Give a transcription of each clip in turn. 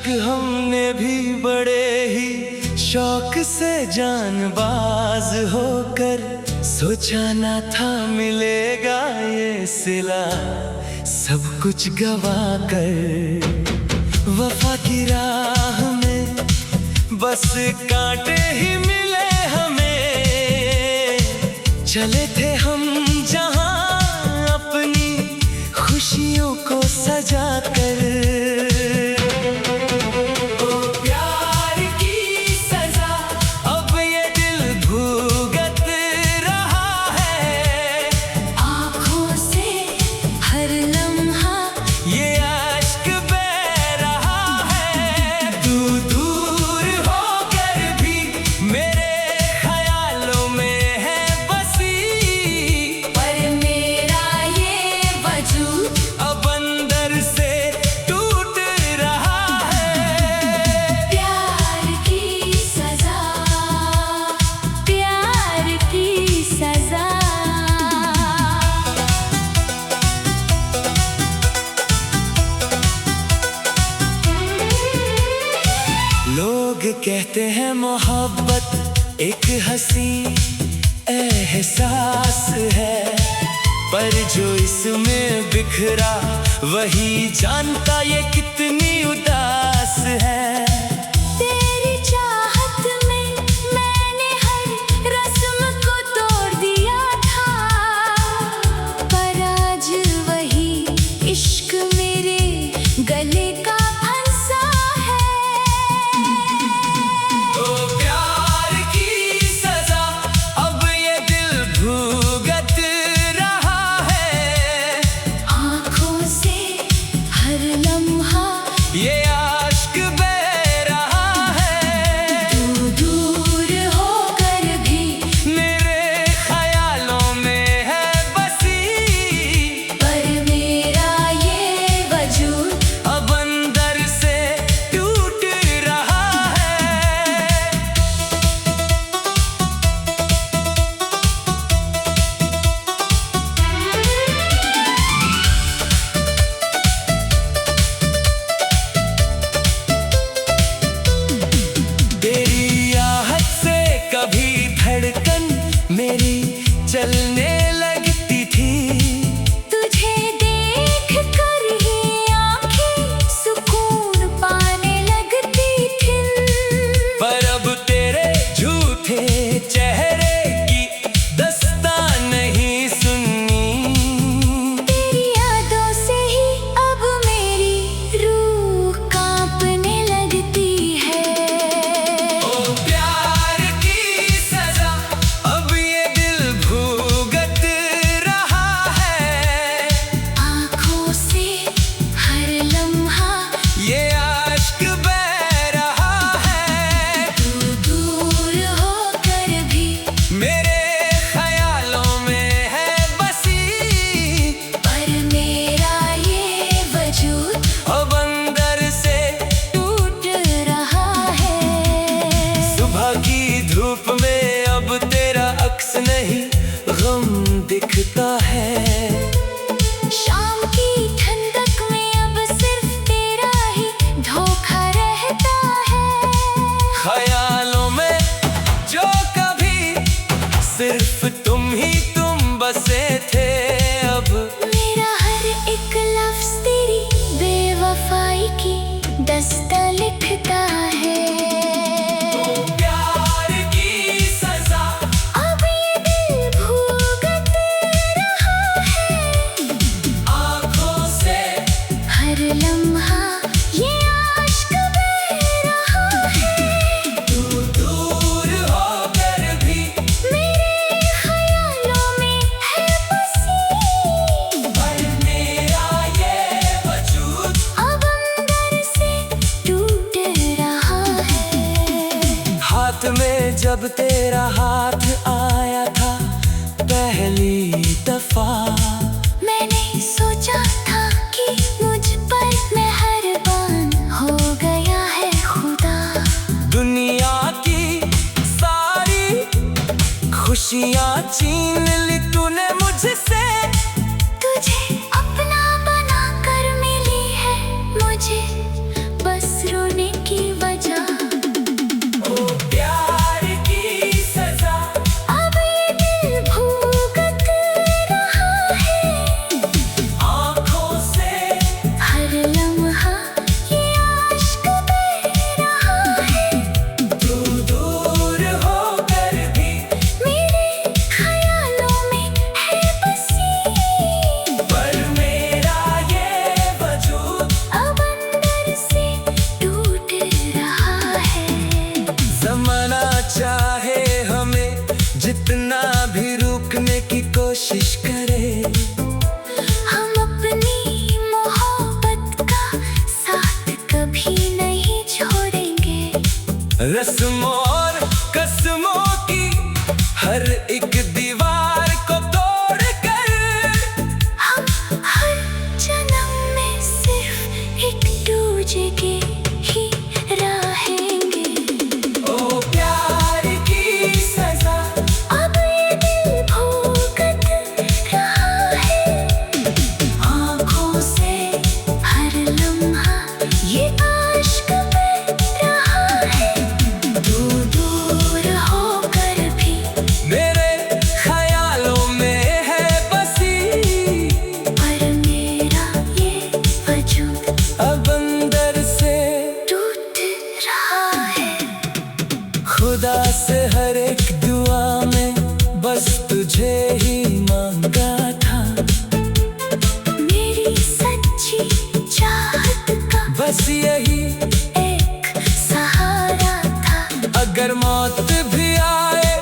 हमने भी बड़े ही शौक से जानबाज होकर, सोचा ना था मिलेगा ये सिला सब कुछ गवा कर। वफा की राह में बस कांटे ही मिले हमें, चले थे हम जहां अपनी खुशियों को सजा कर। लोग कहते हैं मोहब्बत एक हंसी एहसास है, पर जो इसमें बिखरा वही जानता ये कितनी उदास है। तेरी चाहत में मैंने हर रस्म को तोड़ दिया था, पर आज वही इश्क मेरे गले का ये आशिक बह रहा है। तू दूर होकर भी मेरे ख्यालों में है बसी, पर मेरा ये वजूद अब अंदर से टूट रहा है। धड़कन मेरी चलने लगती थी, तुझे देख कर ही आँखें सुकून पाने लगती थी। पर अब तेरे झूठे चेहरे की दास्तान नहीं सुननी। तेरी यादों से ही अब मेरी रूह कांपने लगती है। ओ प्यार की अब ये दिल भुगत रहा है। आँखों से हर लम्हा ये आशिक बह रहा है। तू दूर होकर भी मेरे ख्यालों में है बसी, पर मेरा ये वजूद अब अंदर से टूट रहा है। सुबह की धूप में अब तेरा अक्स नहीं गम दिखता है। शाम की ठंडक में अब सिर्फ तेरा ही धोखा रहता है। ख्यालों में जो कभी सिर्फ तुम ही तुम बसे थे, अब मेरा हर एक लफ्ज तेरी बेवफाई की दस्ता लिखता है। प्यार की सजा अब ये दिल भुगत रहा है। आँखों से हर लम्हा ये आशिक बह रहा है। तू दूर होकर भी मेरे ख्यालों में है बसी, पर मेरा ये वजूद अब अंदर से टूट रहा है। हाथ में जब तेरा हाथ आया था पहली दफा, मैंने सोचा था कि मुझ पर मेहरबान हो गया है खुदा। दुनिया की सारी खुशियाँ छीन ली तूने मुझसे। तुझे अपना बना कर मिली है मुझे बस रोने रस्मों और कसमों की हर एक दीवार को तोड़ कर हम हर जन्म में सिर्फ एक दूजे के ही रहेंगे। ओ प्यार की सजा अब ये दिल भुगत रहा है, आँखों से हर लम्हा ये आशिक बह रहा है। तू दूर होकर भी मेरे ख्यालों में है बसी, पर मेरा ये वजूद अब अंदर से टूट रहा है। खुदा से हर एक दुआ में बस तुझे ही मांगा था, मेरी सच्ची चाहत का बस यही एक सहारा था। अगर मौत भी आए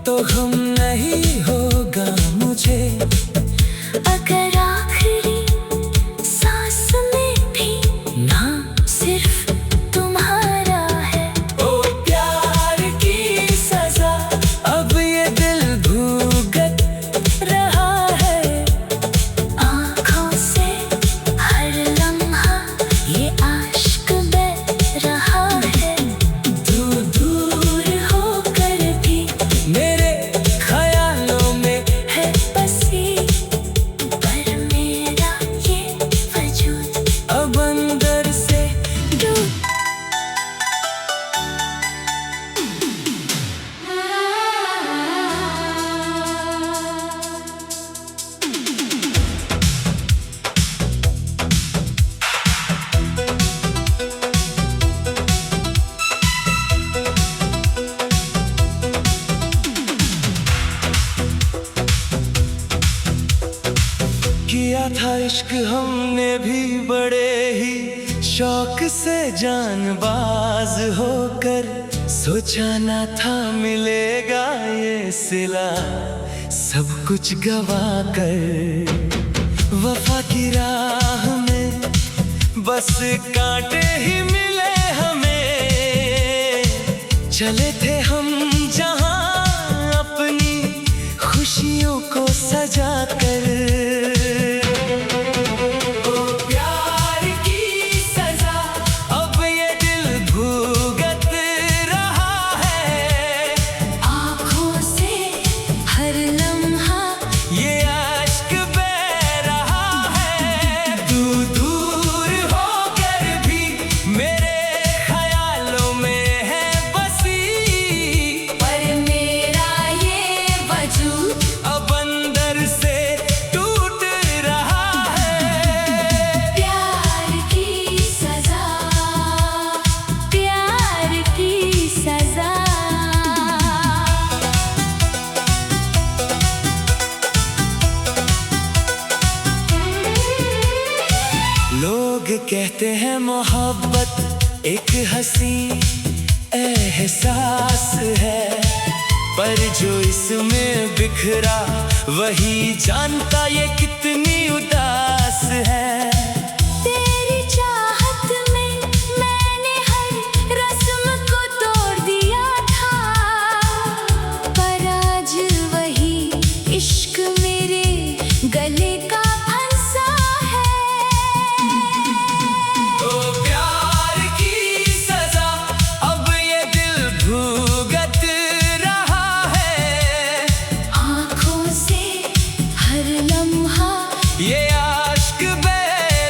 तो गम नहीं होगा मुझे, अगर आखिरी सांस में भी नाम सिर्फ तुम्हारा है। ओ प्यार की सजा अब ये दिल भुगत रहा है, आँखों से हर लम्हा ये आशिक बह रहा है। तू दूर होकर भी मेरे ख्यालों में है बसी, पर मेरा ये वजूद अब अंदर से टूट किया था इश्क हमने भी बड़े ही शौक से जानबाज होकर, सोचा ना था मिलेगा ये सिला सब कुछ गवा कर। वफा की राह में बस कांटे ही मिले हमें, चले थे हम जहां अपनी खुशियों को सजा कर। ओ प्यार की सजा अब ये दिल भुगत रहा है, आँखों से हर लम्हा ये आशिक बह रहा है। तू दूर होकर भी मेरे ख्यालों में है बसी, पर मेरा ये वजूद अब अंदर से टूट रहा है। प्यार की सजा, प्यार की सजा। लोग कहते हैं मोहब्बत एक हंसी एहसास है, पर जो इसमें बिखरा वही जानता ये कितनी उदास है। तेरी चाहत में मैंने हर रस्म को तोड़ दिया था, पर आज वही इश्क मेरे गले का फंसा है। ओ प्यार की सजा अब ये दिल भुगत रहा है, आँखों से हर लम्हा ये आशिक बह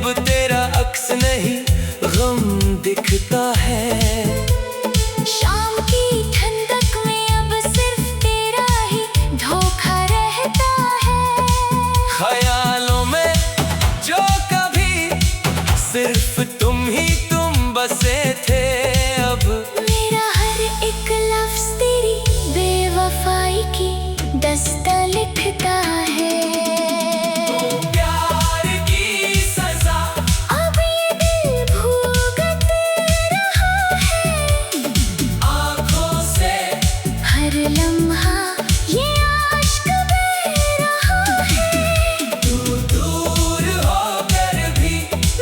अब तेरा अक्स नहीं गम दिखता है। शाम की ठंडक में अब सिर्फ तेरा ही धोखा रहता है। ख्यालों में जो कभी सिर्फ तुम बसे थे, अब मेरा हर एक लफ्ज तेरी बेवफाई की दस्ता लिखता है। प्यार की सजा अब ये दिल भुगत रहा है। आँखों से हर लम्हा ये आश्क बह रहा है। तू दूर होकर भी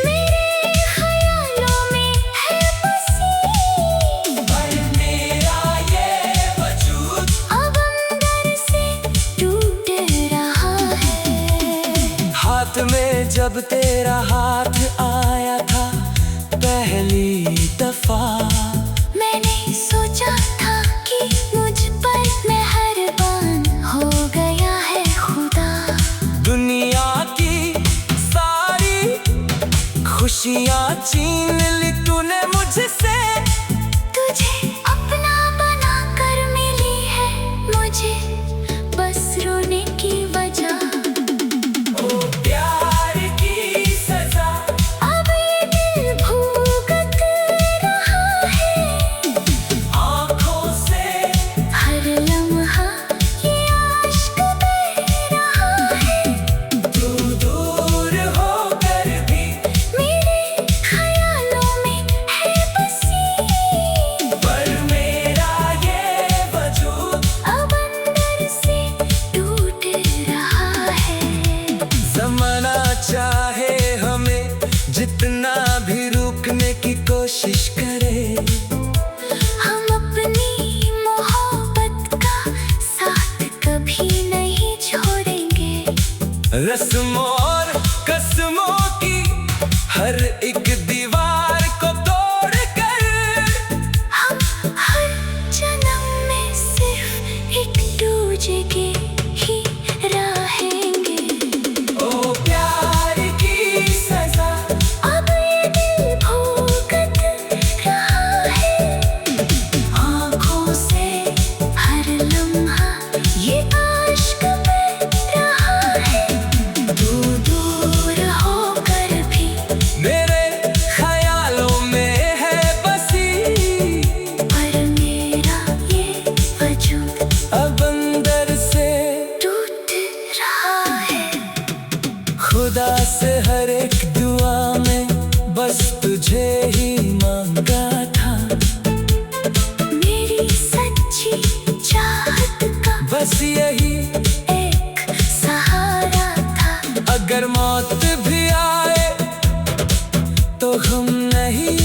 मेरे ख्यालों में है बसी, पर मेरा ये वजूद अब अंदर से टूट रहा है। हाथ में जब तेरा हाथ आया था पहली दफा, मैंने सोचा था कि मुझ पर मेहरबान हो गया है खुदा। दुनिया की सारी खुशियाँ छीन ली तूने मुझसे। तुझे अपना बना कर मिली है मुझे बस रोने की वजह। ओ प्यार की सजा अब ये दिल भुगत रहा है। आँखों से हर लम्हा ये आश्क बह रहा है। तू दूर होकर भी मेरे ख्यालों में है बसी, पर मेरा ये वजूद अब अंदर से टूट रहा है। ज़माना चाहे हमें जितना भी रोकने की कोशिश करे, हम अपनी मोहब्बत का साथ कभी नहीं छोड़ेंगे। रस्मों और कसमों की हर एक दीवार को तोड़ कर हम हर जन्म में सिर्फ एक दूजे के ही रहेंगे। ओ प्यार की सजा अब ये दिल भुगत रहा है। आँखों से हर लम्हा ये आश्क बह रहा है। तू दूर होकर भी मेरे ख्यालों में है बसी, पर मेरा ये वजूद अब अंदर से टूट रहा है। खुदा से हर एक दुआ में बस तुझे ही मांगा था। मेरी सच्ची चाहत का बस यही एक सहारा था। अगर मौत भी आए तो हम नहीं